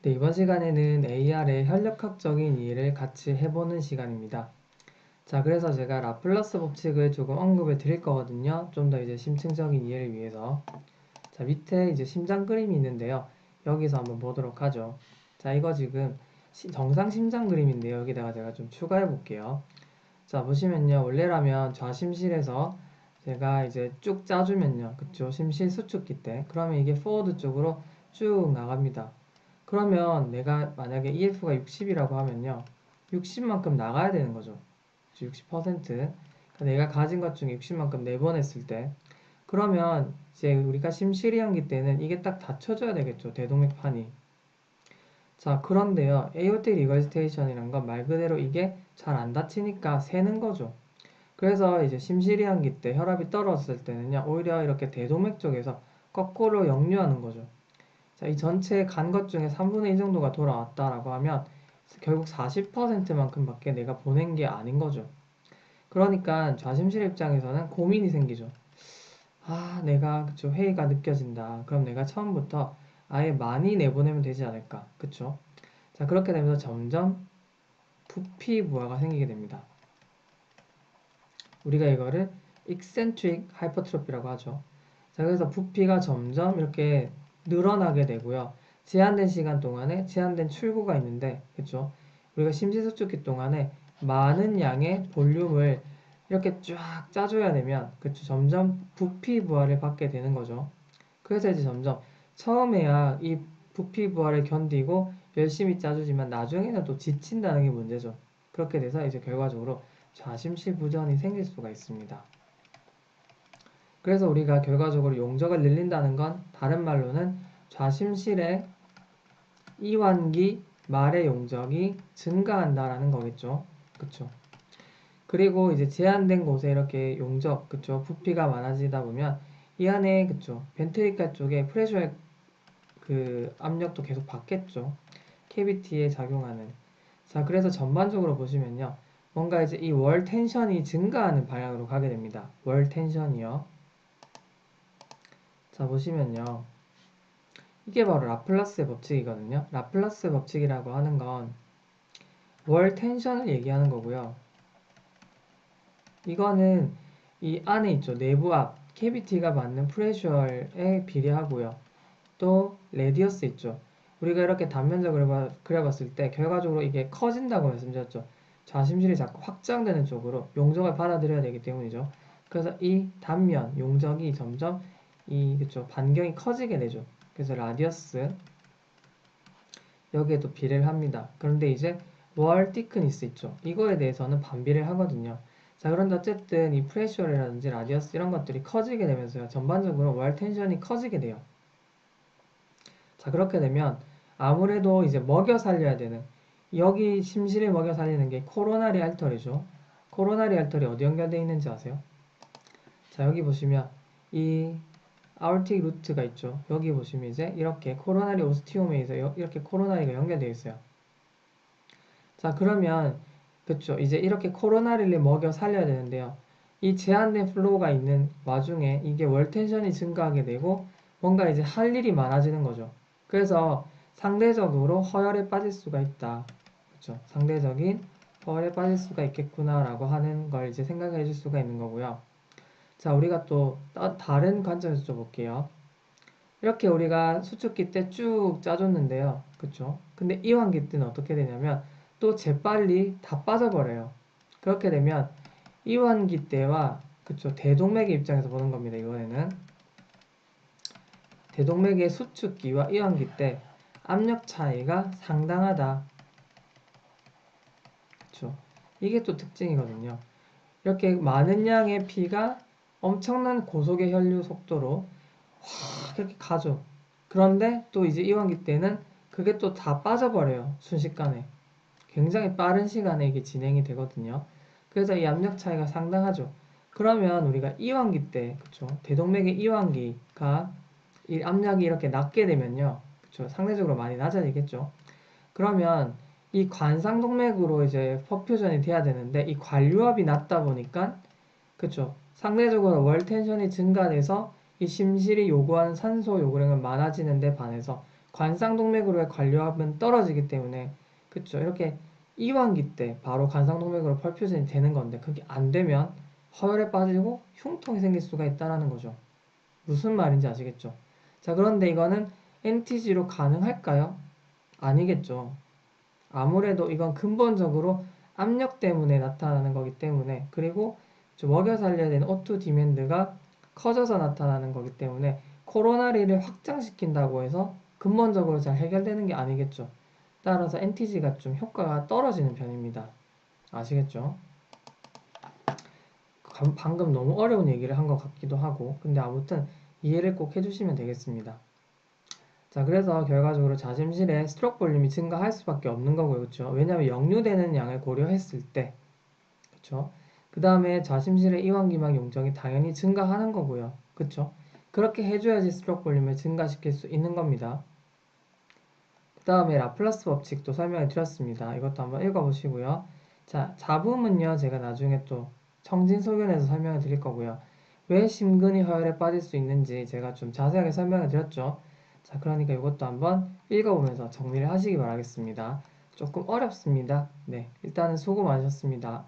네, 이번 시간에는 AR의 혈력학적인 이해를 같이 해보는 시간입니다. 자, 그래서 제가 라플라스 법칙을 조금 언급해 드릴 거거든요. 좀 더 이제 심층적인 이해를 위해서. 자, 밑에 이제 심장 그림이 있는데요. 여기서 한번 보도록 하죠. 자, 이거 지금 정상 심장 그림인데요. 여기다가 제가 좀 추가해 볼게요. 자, 보시면요. 원래라면 좌심실에서 제가 이제 쭉 짜주면요. 그쵸? 심실 수축기 때. 그러면 이게 포워드 쪽으로 쭉 나갑니다. 그러면 내가 만약에 EF가 60이라고 하면요. 60만큼 나가야 되는 거죠. 60%. 그러니까 내가 가진 것 중에 60만큼 내보냈을 때. 그러면 이제 우리가 심실이한기 때는 이게 딱 닫혀줘야 되겠죠. 대동맥판이. 자, 그런데요. aortic regurgitation이란 건 말 그대로 이게 잘 안 닫히니까 새는 거죠. 그래서 이제 심실이한기 때 혈압이 떨어졌을 때는요. 오히려 이렇게 대동맥 쪽에서 거꾸로 역류하는 거죠. 자, 이 전체 간 것 중에 3분의 1 정도가 돌아왔다라고 하면 결국 40%만큼 밖에 내가 보낸 게 아닌 거죠. 그러니까 좌심실 입장에서는 고민이 생기죠. 아, 내가 그쵸 회의가 느껴진다. 그럼 내가 처음부터 아예 많이 내보내면 되지 않을까. 그쵸? 자, 그렇게 되면서 점점 부피 부하가 생기게 됩니다. 우리가 이거를 eccentric hypertrophy라고 하죠. 자, 그래서 부피가 점점 이렇게 늘어나게 되고요. 제한된 시간 동안에 제한된 출구가 있는데, 그쵸? 우리가 심시수축기 동안에 많은 양의 볼륨을 이렇게 쫙 짜줘야 되면, 그쵸? 점점 부피 부하를 받게 되는 거죠. 그래서 이제 점점 처음에야 이 부피 부하를 견디고 열심히 짜주지만 나중에는 또 지친다는 게 문제죠. 그렇게 돼서 이제 결과적으로 좌심실부전이 생길 수가 있습니다. 그래서 우리가 결과적으로 용적을 늘린다는 건 다른 말로는 좌심실의 이완기 말의 용적이 증가한다라는 거겠죠. 그쵸? 그리고 이제 제한된 곳에 이렇게 용적, 그쵸? 부피가 많아지다 보면 이 안에, 그쵸? 벤트리클 쪽에 프레셔 그 압력도 계속 받겠죠. 캐비티에 작용하는. 자, 그래서 전반적으로 보시면요. 뭔가 이제 이 월 텐션이 증가하는 방향으로 가게 됩니다. 월 텐션이요. 자, 보시면요. 이게 바로 라플라스의 법칙이거든요. 라플라스 법칙이라고 하는 건 월 텐션을 얘기하는 거고요. 이거는 이 안에 있죠. 내부 압, 캐비티가 맞는 프레셔에 비례하고요. 또 레디어스 있죠. 우리가 이렇게 단면적으로 그려봤을 때 결과적으로 이게 커진다고 말씀드렸죠. 좌심실이 자꾸 확장되는 쪽으로 용적을 받아들여야 되기 때문이죠. 그래서 이 단면, 용적이 점점 그쵸, 반경이 커지게 되죠. 그래서 라디어스 여기에도 비례를 합니다. 그런데 이제 월 티크니스 있죠. 이거에 대해서는 반비례를 하거든요. 자, 그런데 어쨌든 이 프레셔라든지 라디어스 이런 것들이 커지게 되면서요. 전반적으로 월 텐션이 커지게 돼요. 자, 그렇게 되면 아무래도 이제 먹여 살려야 되는 여기 심실을 먹여 살리는 게 코로나리 알터리죠. 코로나리 알터리 어디 연결되어 있는지 아세요? 자, 여기 보시면 이 아ortic 루트가 있죠. 여기 보시면 이제 이렇게 코로나리 오스티오메에서 이렇게 코로나리가 연결되어 있어요. 자, 그러면 그쵸. 이제 이렇게 코로나리를 먹여 살려야 되는데요. 이 제한된 플로우가 있는 와중에 이게 월 텐션이 증가하게 되고 뭔가 이제 할 일이 많아지는 거죠. 그래서 상대적으로 허혈에 빠질 수가 있다. 그쵸. 상대적인 허혈에 빠질 수가 있겠구나라고 하는 걸 이제 생각해 줄 수가 있는 거고요. 자, 우리가 또 다른 관점에서 좀 볼게요. 이렇게 우리가 수축기 때 쭉 짜줬는데요. 그쵸? 근데 이완기 때는 어떻게 되냐면 또 재빨리 다 빠져버려요. 그렇게 되면 이완기 때와 그쵸? 대동맥의 입장에서 보는 겁니다. 이번에는 대동맥의 수축기와 이완기 때 압력 차이가 상당하다. 그쵸? 이게 또 특징이거든요. 이렇게 많은 양의 피가 엄청난 고속의 혈류 속도로 확 이렇게 가죠. 그런데 또 이제 이완기 때는 그게 또 다 빠져버려요. 순식간에. 굉장히 빠른 시간에 이게 진행이 되거든요. 그래서 이 압력 차이가 상당하죠. 그러면 우리가 이완기 때, 그쵸? 대동맥의 이완기가 이 압력이 이렇게 낮게 되면요. 그쵸? 상대적으로 많이 낮아지겠죠. 그러면 이 관상동맥으로 이제 퍼퓨전이 돼야 되는데 이 관류압이 낮다 보니까 그쵸. 상대적으로 월 텐션이 증가돼서 이 심실이 요구하는 산소 요구량은 많아지는데 반해서 관상동맥으로의 관료합은 떨어지기 때문에 그쵸. 이렇게 이완기 때 바로 관상동맥으로 펄퓨전이 되는 건데 그게 안 되면 허혈에 빠지고 흉통이 생길 수가 있다는 거죠. 무슨 말인지 아시겠죠? 자, 그런데 이거는 NTG로 가능할까요? 아니겠죠. 아무래도 이건 근본적으로 압력 때문에 나타나는 거기 때문에 그리고 좀 먹여 살려야 되는 O2 디맨드가 커져서 나타나는 거기 때문에 코로나리를 확장시킨다고 해서 근본적으로 잘 해결되는 게 아니겠죠. 따라서 NTG가 좀 효과가 떨어지는 편입니다. 아시겠죠? 방금 너무 어려운 얘기를 한 것 같기도 하고 근데 아무튼 이해를 꼭 해주시면 되겠습니다. 자, 그래서 결과적으로 자심실의 스트로크 볼륨이 증가할 수밖에 없는 거고요. 그렇죠? 왜냐하면 역류되는 양을 고려했을 때 그렇죠? 그 다음에 자심실의 이완기막 용적이 당연히 증가하는 거고요. 그렇죠? 그렇게 해줘야지 스트로크 볼륨을 증가시킬 수 있는 겁니다. 그 다음에 라플라스 법칙도 설명을 드렸습니다. 이것도 한번 읽어보시고요. 자, 잡음은요, 제가 나중에 또 청진소견에서 설명을 드릴 거고요. 왜 심근이 허혈에 빠질 수 있는지 제가 좀 자세하게 설명을 드렸죠. 자, 그러니까 이것도 한번 읽어보면서 정리를 하시기 바라겠습니다. 조금 어렵습니다. 네, 일단은 수고 많으셨습니다.